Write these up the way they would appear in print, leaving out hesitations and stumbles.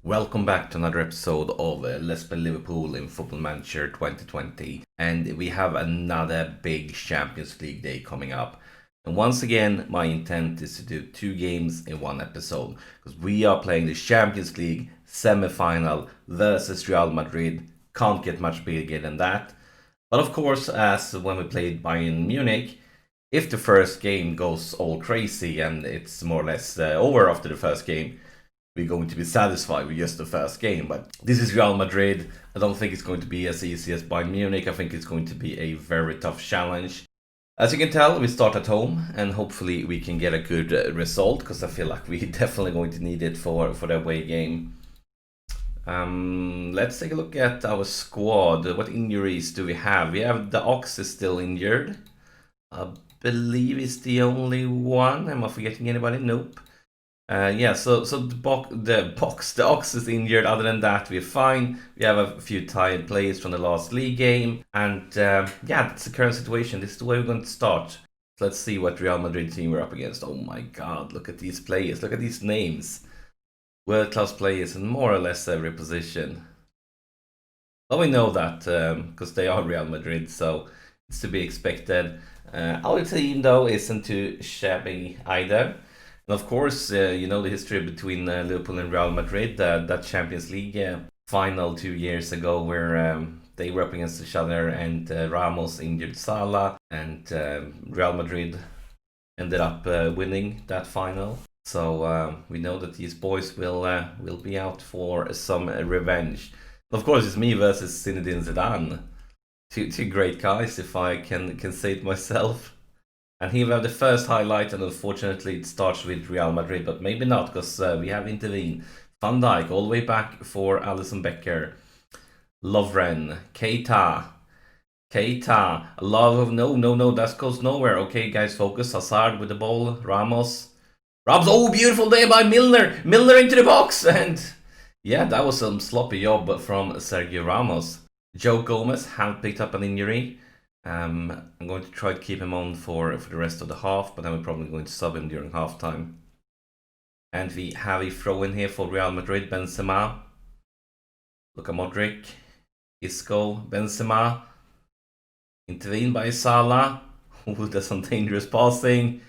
Welcome back to another episode of Let's Play Liverpool in Football Manager 2020. And we have another big Champions League day coming up. And once again, my intent is to do 2 games in 1 episode. Because we are playing the Champions League semi-final versus Real Madrid. Can't get much bigger than that. But of course, as when we played Bayern Munich, if the first game goes all crazy and it's more or less over after the first game, we're going to be satisfied with just the first game. But this is Real Madrid. I don't think it's going to be as easy as Bayern Munich. I think it's going to be a very tough challenge. As you can tell, we start at home and hopefully we can get a good result, because I feel like we're definitely going to need it for the away game. Let's take a look at our squad. What injuries do we have? We have the Ox is still injured. I believe he's the only one. Am I forgetting anybody? Nope. So the Ox is injured. Other than that, we're fine. We have a few tired players from the last league game. And that's the current situation. This is the way we're going to start. Let's see what Real Madrid team we're up against. Oh my god, look at these players. Look at these names. World-class players in more or less every position. But we know that because they are Real Madrid, so it's to be expected. Our team, though, isn't too shabby either. And of course, you know the history between Liverpool and Real Madrid, that Champions League final 2 years ago, where they were up against each other and Ramos injured Salah, and Real Madrid ended up winning that final. So we know that these boys will be out for some revenge. Of course, it's me versus Zinedine Zidane. Two great guys, if I can say it myself. And here we have the first highlight, and unfortunately it starts with Real Madrid, but maybe not, because we have intervened. Van Dijk all the way back for Alisson Becker. Lovren, Keita, a lot of no, that goes nowhere. Okay, guys, focus. Hazard with the ball, Ramos, oh, beautiful day by Milner into the box, and yeah, that was some sloppy job from Sergio Ramos. Joe Gomez have picked up an injury. I'm going to try to keep him on for the rest of the half, but then we're probably going to sub him during halftime. And we have a throw in here for Real Madrid. Benzema, Luka Modric, Isco, Benzema, intervened by Salah, who does some dangerous passing.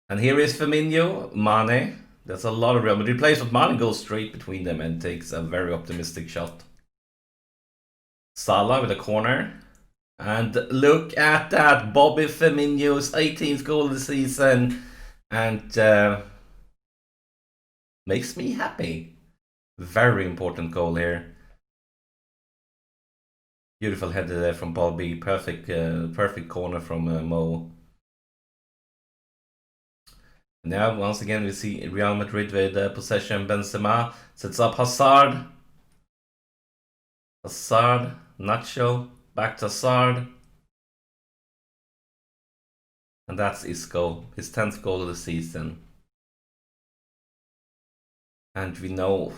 And here is Firmino, Mane. That's a lot of Real Madrid players, but Mane goes straight between them and takes a very optimistic shot. Salah with a corner. And look at that, Bobby Firmino's 18th goal of the season, and makes me happy. Very important goal here. Beautiful header there from Bobby. Perfect corner from Mo. Now, once again, we see Real Madrid with possession. Benzema sets up Hazard. Nacho. Back to Hazard. And that's Isco, his 10th goal of the season. And we know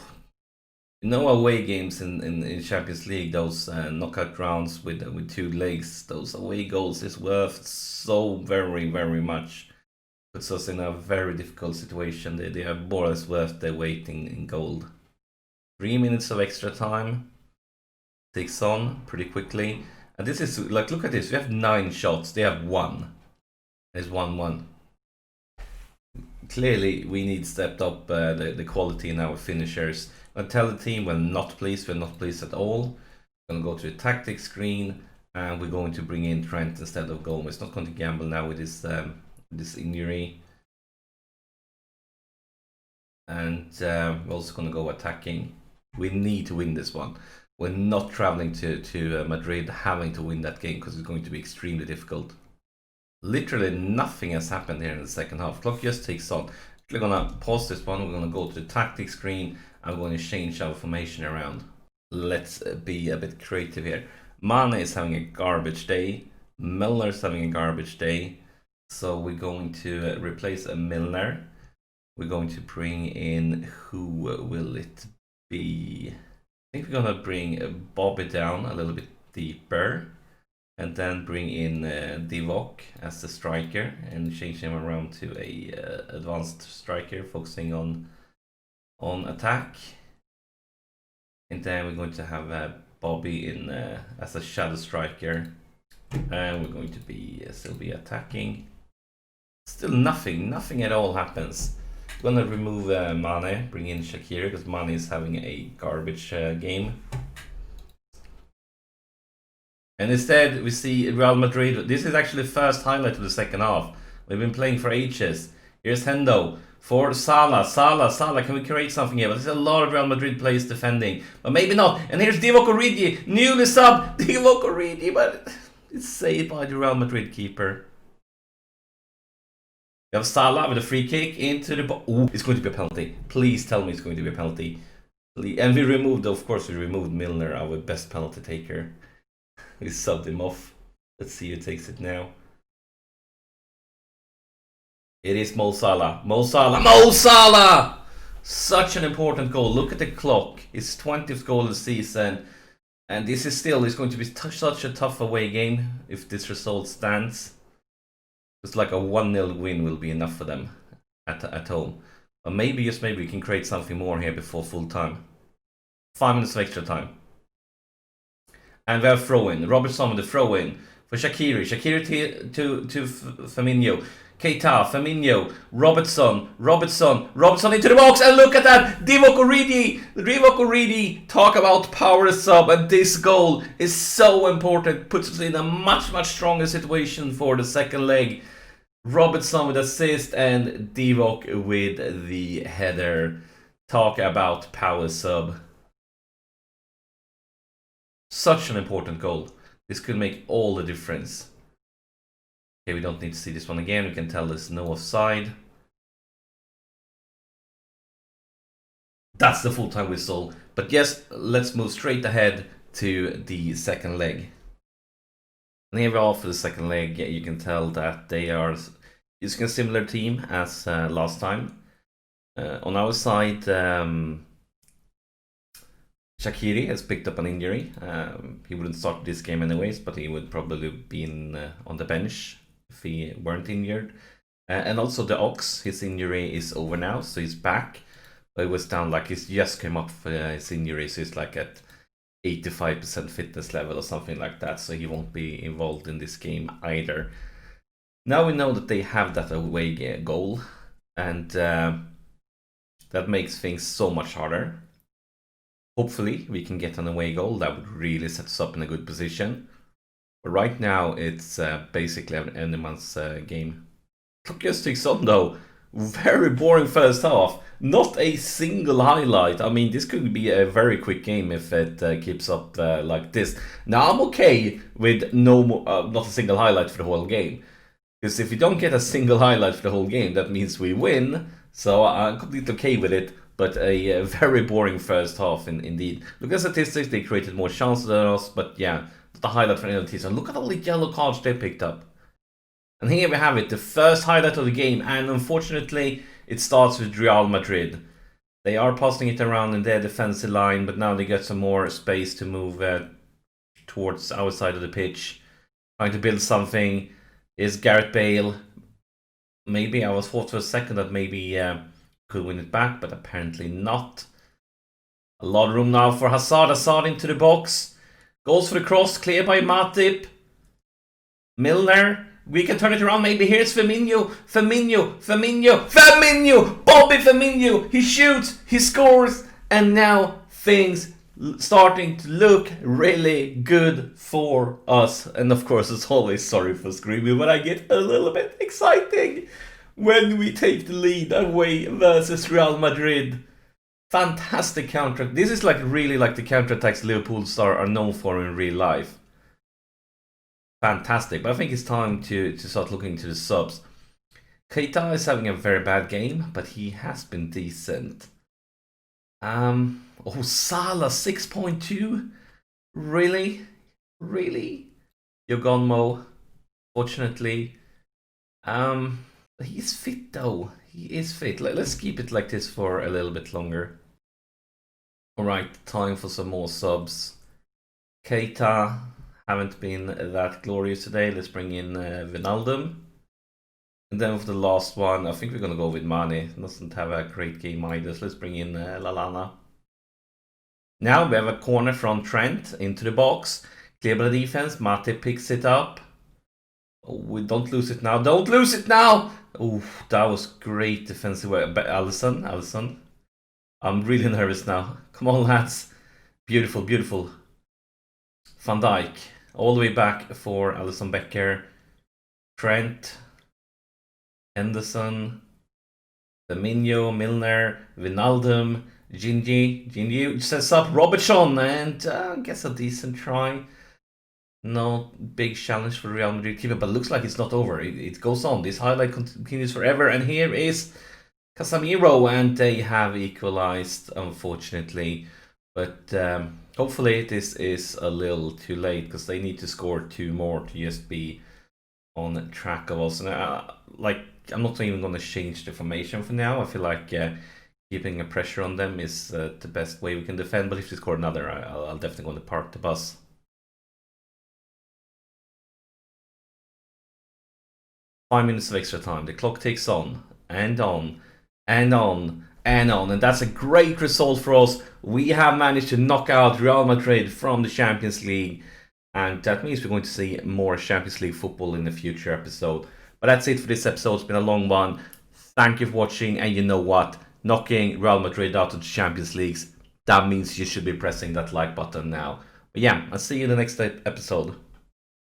away games in Champions League, those knockout rounds with 2 legs, those away goals is worth so very, very much. Puts us in a very difficult situation. They are more or less worth their weight in gold. 3 minutes of extra time. Takes on pretty quickly. And this is like, look at this. We have 9 shots. They have 1. There's 1-1. Clearly, we need stepped up the quality in our finishers. I tell the team we're not pleased. We're not pleased at all. We're going to go to the tactics screen, and we're going to bring in Trent instead of Gomez. Not going to gamble now with this injury. And we're also going to go attacking. We need to win this one. We're not traveling to Madrid having to win that game, because it's going to be extremely difficult. Literally nothing has happened here in the second half. Clock just takes on. We're going to pause this one. We're going to go to the tactics screen. I'm going to change our formation around. Let's be a bit creative here. Mane is having a garbage day. Milner is having a garbage day. So we're going to replace a Milner. We're going to bring in, who will it be? I think we're going to bring Bobby down a little bit deeper. And then bring in Divock as the striker and change him around to a advanced striker, focusing on attack. And then we're going to have Bobby in as a shadow striker. And we're going to be still be attacking. Still nothing at all happens. I'm gonna remove Mane, bring in Shaqiri, because Mane is having a garbage game. And instead we see Real Madrid. This is actually the first highlight of the second half. We've been playing for ages. Here's Hendo for Salah. Salah, can we create something here? But there's a lot of Real Madrid players defending. But maybe not. And here's Divock Origi, newly subbed Divock Origi, but it's saved by the Real Madrid keeper. We have Salah with a free kick into the box. Ooh, it's going to be a penalty. Please tell me it's going to be a penalty. And we removed, of course, Milner, our best penalty taker. We subbed him off. Let's see who takes it now. It is Mo Salah. Mo Salah! Such an important goal. Look at the clock. His 20th goal of the season. And this is going to be such a tough away game if this result stands. It's like a 1-0 win will be enough for them at home. But maybe, just maybe, we can create something more here before full time. 5 minutes of extra time. And we have throw-in. Robertson with the throw-in for Shaqiri. Shaqiri to Firmino. Keita, Firmino, Robertson into the box, and look at that! Divock Origi, talk about power sub, and this goal is so important, puts us in a much stronger situation for the second leg. Robertson with assist and Divock with the header. Talk about power sub. Such an important goal. This could make all the difference. Okay, we don't need to see this one again. We can tell there's no offside. That's the full-time whistle. But yes, let's move straight ahead to the second leg. And here we are for the second leg. You can tell that they are using a similar team as last time. On our side, Shaqiri has picked up an injury. He wouldn't start this game anyways, but he would probably be on the bench if he weren't injured. And also the Ox, his injury is over now, so he's back. But it was down, like, he's just came up for his injury, so he's like at 85% fitness level or something like that, so he won't be involved in this game either. Now we know that they have that away goal, and that makes things so much harder. Hopefully we can get an away goal. That would really set us up in a good position. But right now it's basically anyone's game. Clock just ticks on though. Very boring first half. Not a single highlight. I mean, this could be a very quick game if it keeps up like this. Now I'm okay with not a single highlight for the whole game. Because if you don't get a single highlight for the whole game, that means we win. So I'm completely okay with it. But a very boring first half indeed. Look at statistics, they created more chances than us, but yeah, the highlight for any of the teams. And look at all the yellow cards they picked up. And here we have it, the first highlight of the game, and unfortunately, it starts with Real Madrid. They are passing it around in their defensive line, but now they get some more space to move towards our side of the pitch. Trying to build something. Is Gareth Bale. Maybe I was thought for a second that maybe could win it back, but apparently not. A lot of room now for Hazard. Hazard into the box. Goes for the cross, clear by Matip. Milner. We can turn it around. Maybe here's Firmino. Bobby Firmino. He shoots. He scores. And now things starting to look really good for us. And of course, it's always sorry for screaming, but I get a little bit exciting when we take the lead away versus Real Madrid. Fantastic counter. This is like really like the counterattacks Liverpool are known for in real life. Fantastic. But I think it's time to start looking to the subs. Keita is having a very bad game, but he has been decent. Oh, Salah 6.2? Really? You're gone, Mo. Fortunately. He's fit though. He is fit. Let's keep it like this for a little bit longer. Alright, time for some more subs. Keita haven't been that glorious today. Let's bring in Wijnaldum. And then for the last one, I think we're going to go with Mane. Doesn't have a great game either. So let's bring in Lallana. Now we have a corner from Trent into the box. Clear by the defense. Mate picks it up. Oh, we don't lose it now. Don't lose it now! Oh, that was great defensive work. But Alisson. I'm really nervous now. Come on, lads. Beautiful, beautiful. Van Dijk. All the way back for Alisson Becker. Trent. Henderson. Firmino, Milner, Wijnaldum, Gingy sets up Robertson, and gets a decent try. No big challenge for Real Madrid keeper, but looks like it's not over. It goes on. This highlight continues forever, and here is Casemiro, and they have equalized, unfortunately. But hopefully this is a little too late, because they need to score 2 more to just be on track of us. And I'm not even going to change the formation for now. I feel like keeping a pressure on them is the best way we can defend. But if they score another, I'll definitely go to park the bus. Five minutes of extra time. The clock ticks on and on and on and on. And that's a great result for us. We have managed to knock out Real Madrid from the Champions League. And that means we're going to see more Champions League football in the future episode. But that's it for this episode. It's been a long one. Thank you for watching. And you know what? Knocking Real Madrid out of the Champions Leagues, that means you should be pressing that like button now. But yeah, I'll see you in the next episode.